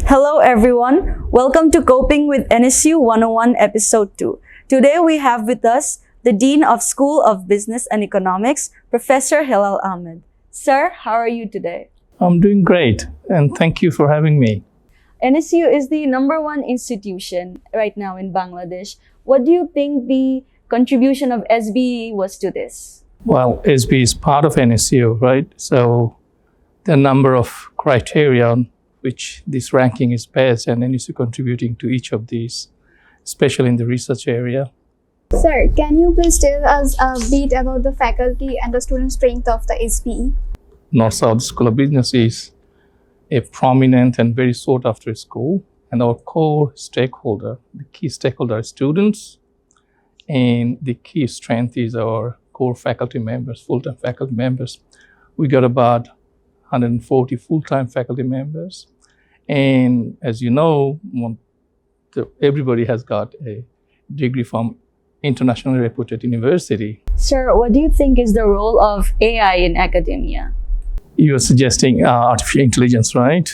Hello everyone, welcome to Coping with NSU 101 Episode 2. Today we have with us the Dean of School of Business and Economics, Professor Helal Ahammad. Sir, how are you today? I'm doing great, and thank you for having me. NSU is the #1 institution right now in Bangladesh. What do you think the contribution of SB was to this? Well, SB is part of NSU, right? So the number of criteria on which this ranking is based, and NSU contributing to each of these, especially in the research area. Sir, can you please tell us a bit about the faculty and the student strength of the SPE? North-South School of Business is a prominent and very sought-after school, and our core stakeholder, the key stakeholder are students, and the key strength is our core faculty members, full-time faculty members. We got about 140 full-time faculty members, and as you know, everybody has got a degree from internationally reputed university. Sir, what do you think is the role of AI in academia? You are suggesting artificial intelligence, right?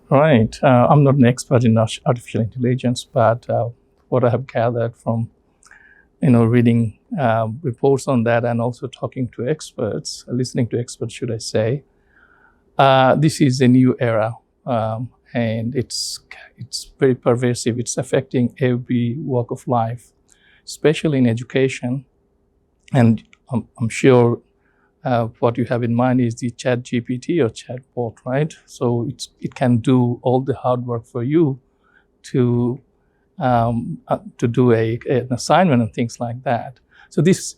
Right. I'm not an expert in artificial intelligence, but what I have gathered from, reading reports on that and also talking to experts, listening to experts, should I say, this is a new era, and it's very pervasive. It's affecting every walk of life, especially in education. And I'm sure what you have in mind is the Chat GPT or chatbot, right? So it can do all the hard work for you to do an assignment and things like that. So this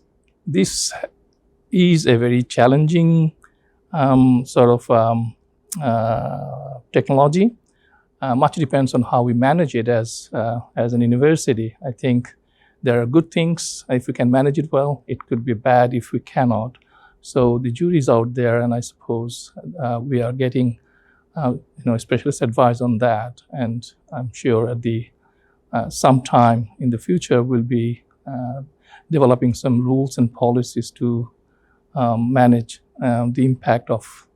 is a very challenging technology. Much depends on how we manage it as an university. I think there are good things if we can manage it well. It could be bad if we cannot. So the jury's out there, and I suppose we are getting specialist advice on that. And I'm sure at the sometime in the future we'll be developing some rules and policies to manage the impact of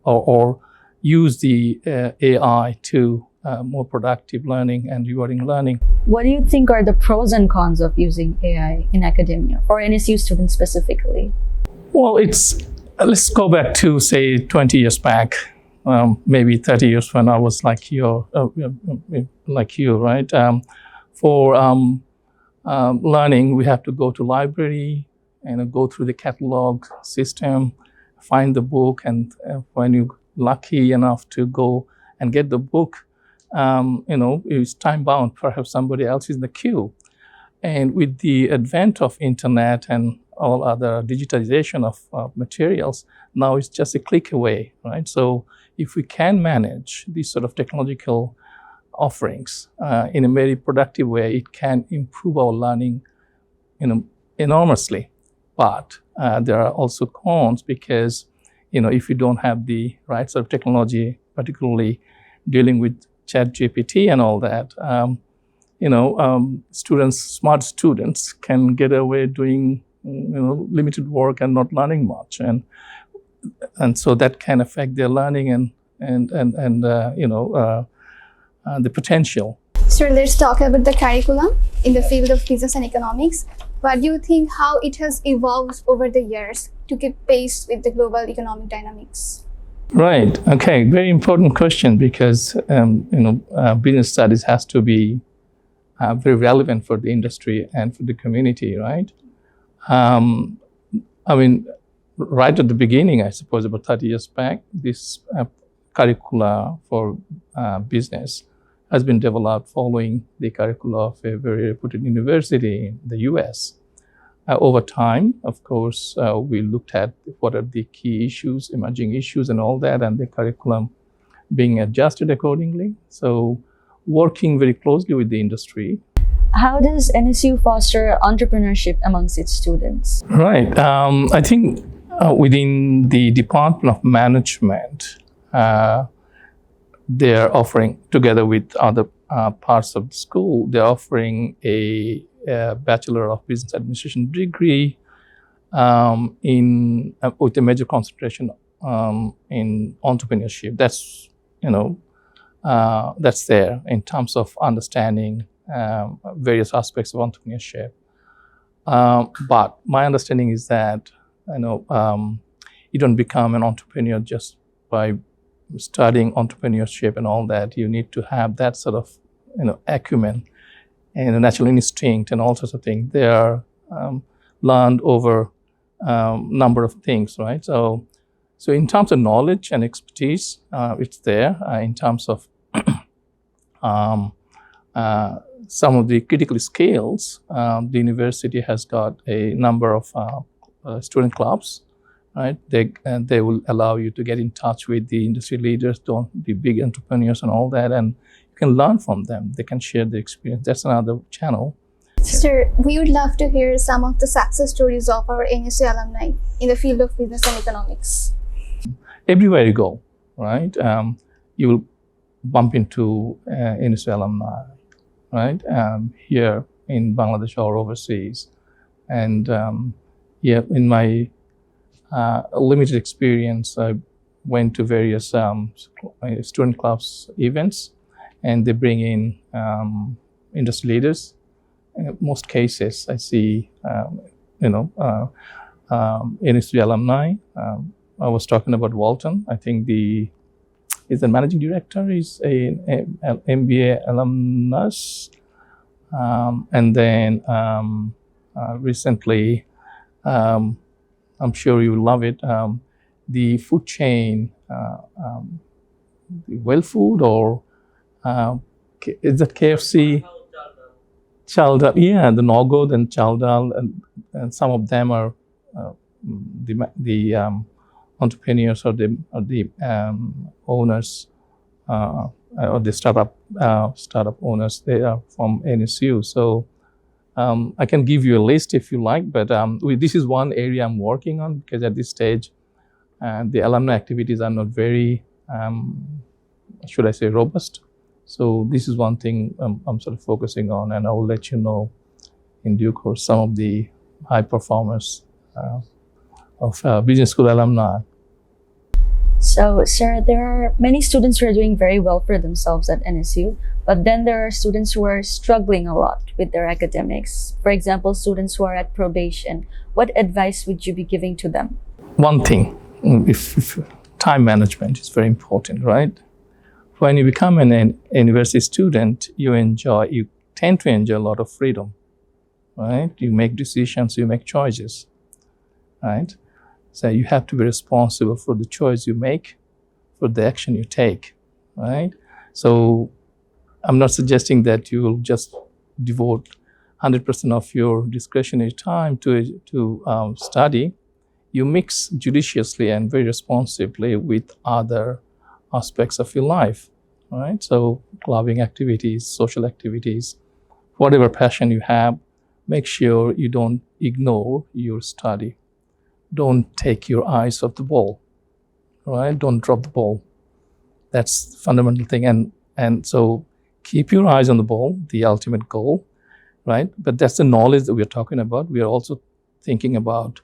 or use the AI to more productive learning and rewarding learning. What do you think are the pros and cons of using AI in academia, or NSU students specifically? Well, let's go back to, say, 20 years back, maybe 30 years when I was like you, right? For learning, we have to go to library and go through the catalog system, find the book, and when you're lucky enough to go and get the book, it's time bound. Perhaps somebody else is in the queue. And with the advent of internet and all other digitization of materials, now it's just a click away, right? So if we can manage these sort of technological offerings in a very productive way, it can improve our learning, enormously. But there are also cons because, if you don't have the right sort of technology, particularly dealing with ChatGPT and all that, smart students can get away doing, limited work and not learning much, and so that can affect their learning and the potential. Sir, let's talk about the curriculum in the field of business and economics. What do you think how it has evolved over the years to keep pace with the global economic dynamics? Right. Okay. Very important question because business studies has to be very relevant for the industry and for the community, right? Right at the beginning, I suppose about 30 years back, this curricula for business has been developed following the curricula of a very reputed university in the US. Over time, of course, we looked at what are the key issues, emerging issues and all that, and the curriculum being adjusted accordingly. So working very closely with the industry. How does NSU foster entrepreneurship amongst its students? Right. I think within the Department of Management, they're offering, together with other parts of the school, they're offering a Bachelor of Business Administration degree with a major concentration in entrepreneurship. That's that's there in terms of understanding various aspects of entrepreneurship. But my understanding is that you don't become an entrepreneur just by studying entrepreneurship and all that. You need to have that sort of acumen and a natural instinct and all sorts of things. They are learned over number of things, right? So in terms of knowledge and expertise, it's there. In terms of some of the critical skills, the university has got a number of student clubs, right? They will allow you to get in touch with the industry leaders, the big entrepreneurs and all that, and you can learn from them. They can share their experience. That's another channel. Sir, we would love to hear some of the success stories of our NSU alumni in the field of business and economics. Everywhere you go, right, you will bump into NSU alumni, right, here in Bangladesh or overseas. And in my limited experience, I went to various student clubs events, and they bring in industry leaders. In most cases, I see, NSU alumni. I was talking about Walton. I think the managing director is an MBA alumnus. And then recently, I'm sure you will love it, the food chain, Well Food, or is that KFC? Chaldal, yeah, the Nogod and Chaldal, and some of them are the entrepreneurs or the owners or the startup owners. They are from NSU. So I can give you a list if you like, but this is one area I'm working on, because at this stage the alumni activities are not very, should I say, robust. So this is one thing I'm sort of focusing on, and I will let you know in due course some of the high performers of business school alumni. So, sir, there are many students who are doing very well for themselves at NSU, but then there are students who are struggling a lot with their academics. For example, students who are at probation. What advice would you be giving to them? One thing, if time management is very important, right? When you become an university student, you tend to enjoy a lot of freedom, right? You make decisions, you make choices, right? So you have to be responsible for the choice you make, for the action you take, right? So I'm not suggesting that you will just devote 100% of your discretionary time to study. You mix judiciously and very responsibly with other aspects of your life, right? So clubbing activities, social activities, whatever passion you have, make sure you don't ignore your study. Don't take your eyes off the ball, right? Don't drop the ball. That's the fundamental thing. And so keep your eyes on the ball, the ultimate goal, right? But that's the knowledge that we're talking about. We are also thinking about,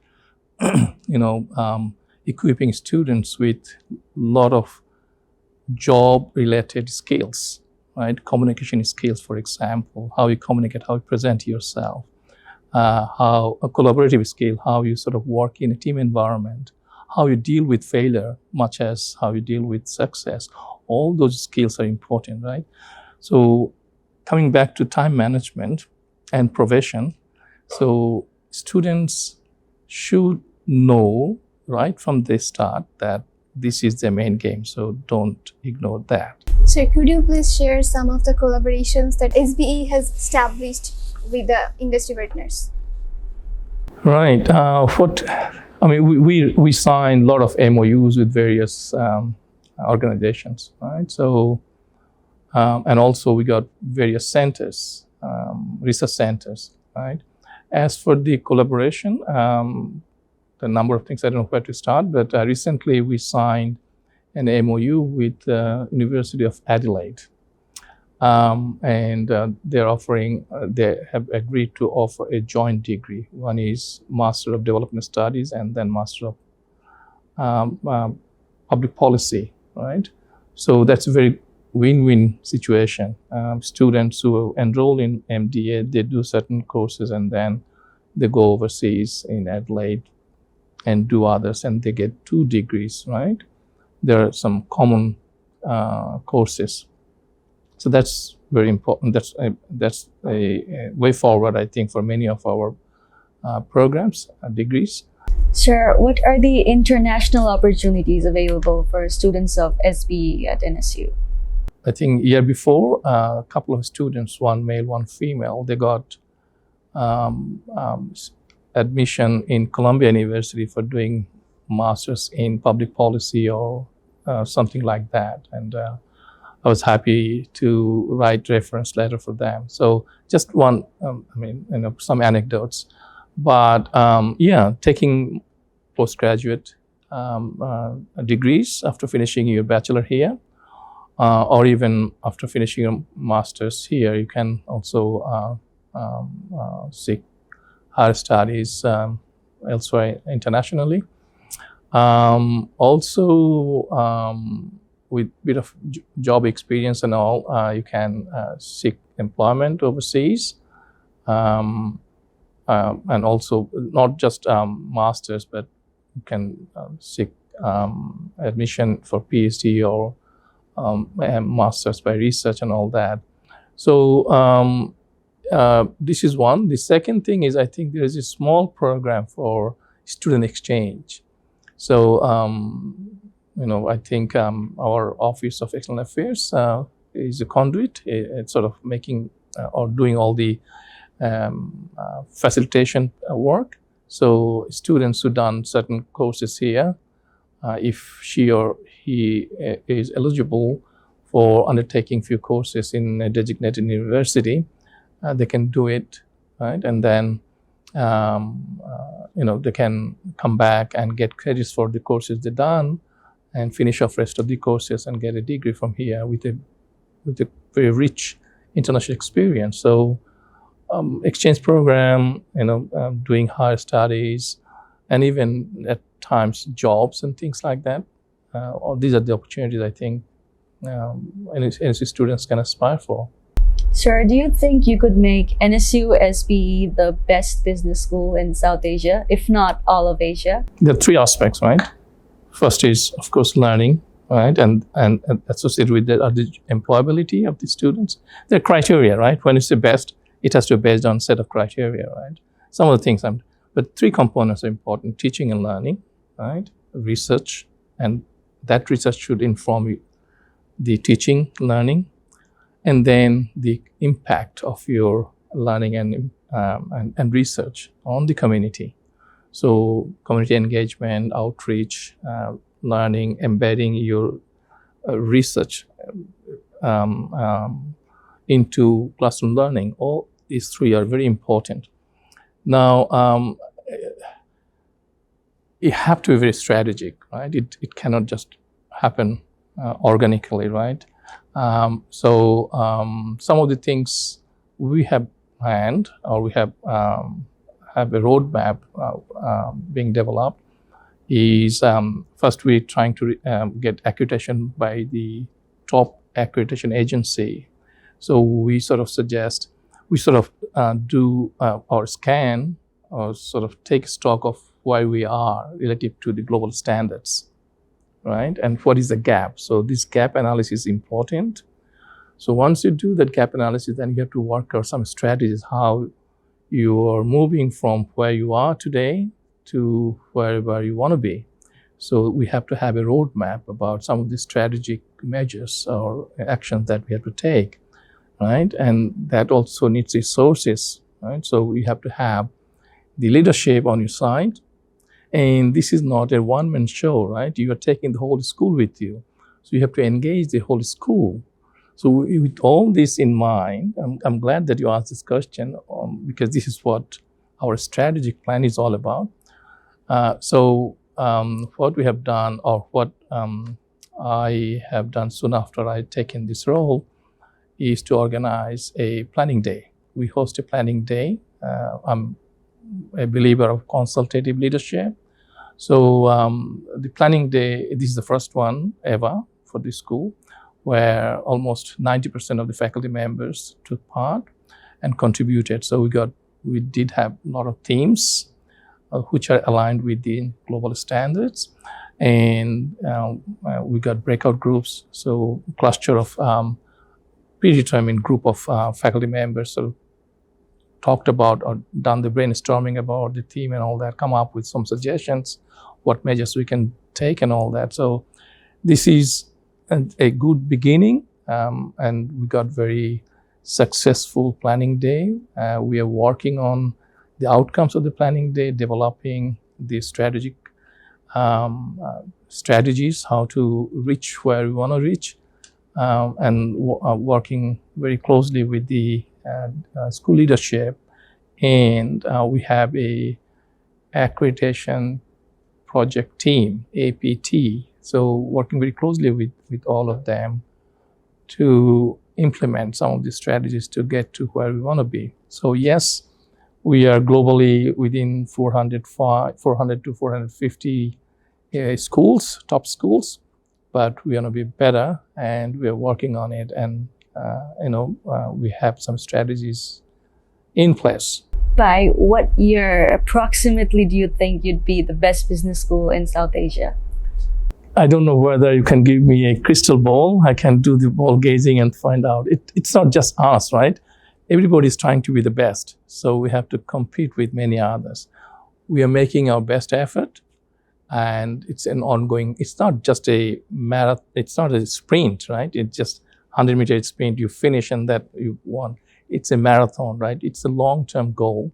equipping students with a lot of job-related skills, right? Communication skills, for example, how you communicate, how you present yourself, how a collaborative skill, how you sort of work in a team environment, how you deal with failure, much as how you deal with success. All those skills are important, right? So coming back to time management and probation, so students should know right from the start that this is the main game, so don't ignore that. Sir, could you please share some of the collaborations that SBE has established with the industry partners? Right. We signed a lot of MOUs with various organizations, right? So, and also we got various centers, research centers, right? As for the collaboration, the number of things, I don't know where to start, but recently we signed an MOU with the University of Adelaide. And they have agreed to offer a joint degree. One is Master of Development Studies and then Master of Public Policy, right? So that's a very win-win situation. Students who enroll in MDA, they do certain courses and then they go overseas in Adelaide and do others, and they get 2 degrees, right? There are some common courses. So that's very important. That's a way forward, I think, for many of our programs, degrees. Sir, what are the international opportunities available for students of SBE at NSU? I think year before, a couple of students, one male, one female, they got admission in Columbia University for doing masters in public policy or something like that. And I was happy to write reference letter for them. So just one, some anecdotes. But yeah, taking postgraduate degrees after finishing your bachelor here, or even after finishing your master's here, you can also seek higher studies elsewhere internationally. Also, with a bit of job experience and all, you can seek employment overseas. And also not just masters, but you can seek admission for PhD or masters by research and all that. So this is one. The second thing is, I think there is a small program for student exchange. So I think our Office of External Affairs is a conduit. It's sort of making or doing all the facilitation work. So students who done certain courses here, if she or he is eligible for undertaking few courses in a designated university, they can do it, right? And then they can come back and get credits for the courses they've done and finish off rest of the courses and get a degree from here with a very rich international experience. So exchange program, doing higher studies, and even at times jobs and things like that. All these are the opportunities I think NSU students can aspire for. Sir, do you think you could make NSU SBE the best business school in South Asia, if not all of Asia? There are 3 aspects, right? First is, of course, learning, right? And associated with that are the employability of the students. There are criteria, right? When you say best, it has to be based on a set of criteria, right? Some of the things, but 3 components are important: teaching and learning, right? Research, and that research should inform you the teaching, learning, and then the impact of your learning and research on the community. So community engagement, outreach, learning, embedding your research into classroom learning. All these 3 are very important. Now, you have to be very strategic, right? It cannot just happen organically, right? So some of the things we have planned, or we have a roadmap being developed, is first we're trying to get accreditation by the top accreditation agency. So we sort of suggest, we sort of do our scan, or sort of take stock of where we are relative to the global standards, right? And what is the gap? So this gap analysis is important. So once you do that gap analysis, then you have to work out some strategies, how you are moving from where you are today to wherever you want to be. So we have to have a roadmap about some of the strategic measures or actions that we have to take, right? And that also needs resources, right? So we have to have the leadership on your side. And this is not a one-man show, right? You are taking the whole school with you. So you have to engage the whole school. So with all this in mind, I'm glad that you asked this question, because this is what our strategic plan is all about. So what we have done, or what I have done soon after I taken this role, is to organize a planning day. We host a planning day. I'm a believer of consultative leadership. So the planning day, this is the first one ever for the school. where almost 90% of the faculty members took part and contributed. So we did have a lot of themes which are aligned with the global standards, and we got breakout groups. So cluster of predetermined group of faculty members sort of talked about or done the brainstorming about the theme and all that, come up with some suggestions, what measures we can take and all that. So this is a good beginning, and we got very successful planning day. We are working on the outcomes of the planning day, developing the strategies, how to reach where we want to reach, and working very closely with the school leadership. And we have a accreditation project team, APT. So working very closely with all of them to implement some of the strategies to get to where we want to be. So yes, we are globally within 400 to 450 schools, top schools, but we want to be better, and we are working on it. And we have some strategies in place. By what year approximately do you think you'd be the best business school in South Asia? I don't know whether you can give me a crystal ball. I can do the ball gazing and find out. It's not just us, right? Everybody is trying to be the best. So we have to compete with many others. We are making our best effort, and it's an ongoing, it's not just a marathon, it's not a sprint, right? It's just 100-meter sprint, you finish and that you won. It's a marathon, right? It's a long-term goal.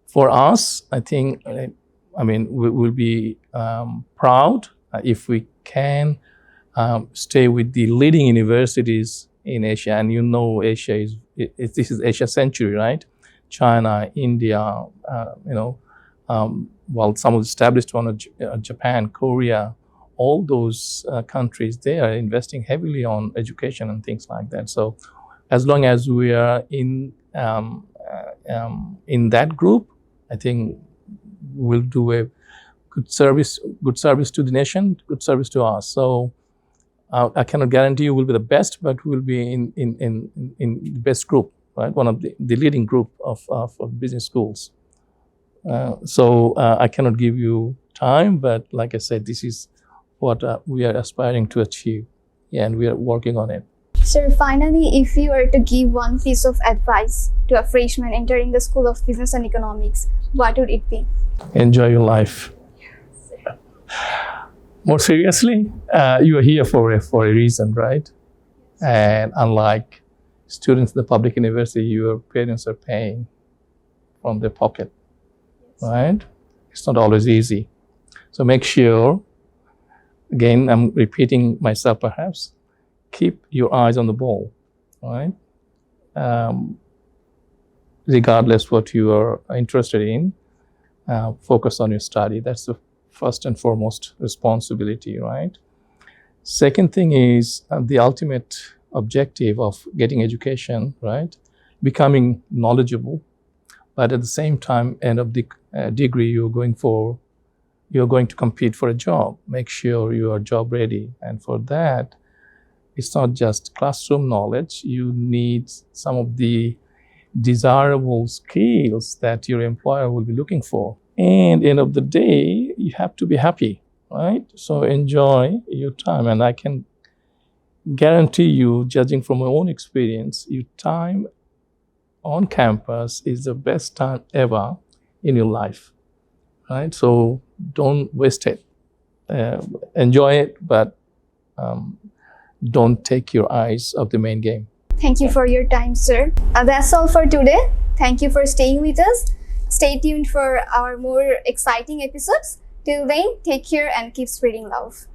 For us, I think, we will be proud if we can stay with the leading universities in Asia. And Asia this is Asia century, right? China, India, while some of the established ones, Japan, Korea, all those countries, they are investing heavily on education and things like that. So as long as we are in that group, I think we'll do a good service to the nation, good service to us. So I cannot guarantee you will be the best, but we'll be in the best group, right? One of the leading group of business schools. So I cannot give you time, but like I said, this is what we are aspiring to achieve, and we are working on it. Sir, finally, if you were to give one piece of advice to a freshman entering the School of Business and Economics, what would it be? Enjoy your life. More seriously, you are here for a reason, right? And unlike students in the public university, your parents are paying from their pocket, right? It's not always easy. So make sure, again, I'm repeating myself perhaps, keep your eyes on the ball, right? Regardless what you are interested in, focus on your study. That's the first and foremost responsibility, right? Second thing is the ultimate objective of getting education, right? Becoming knowledgeable, but at the same time, end of the degree you're going to compete for a job. Make sure you are job ready. And for that, it's not just classroom knowledge. You need some of the desirable skills that your employer will be looking for. And end of the day, you have to be happy, right? So enjoy your time. And I can guarantee you, judging from my own experience, your time on campus is the best time ever in your life, right? So don't waste it. Enjoy it, but don't take your eyes off the main game. Thank you for your time, sir. That's all for today. Thank you for staying with us. Stay tuned for our more exciting episodes. Till then, take care and keep spreading love.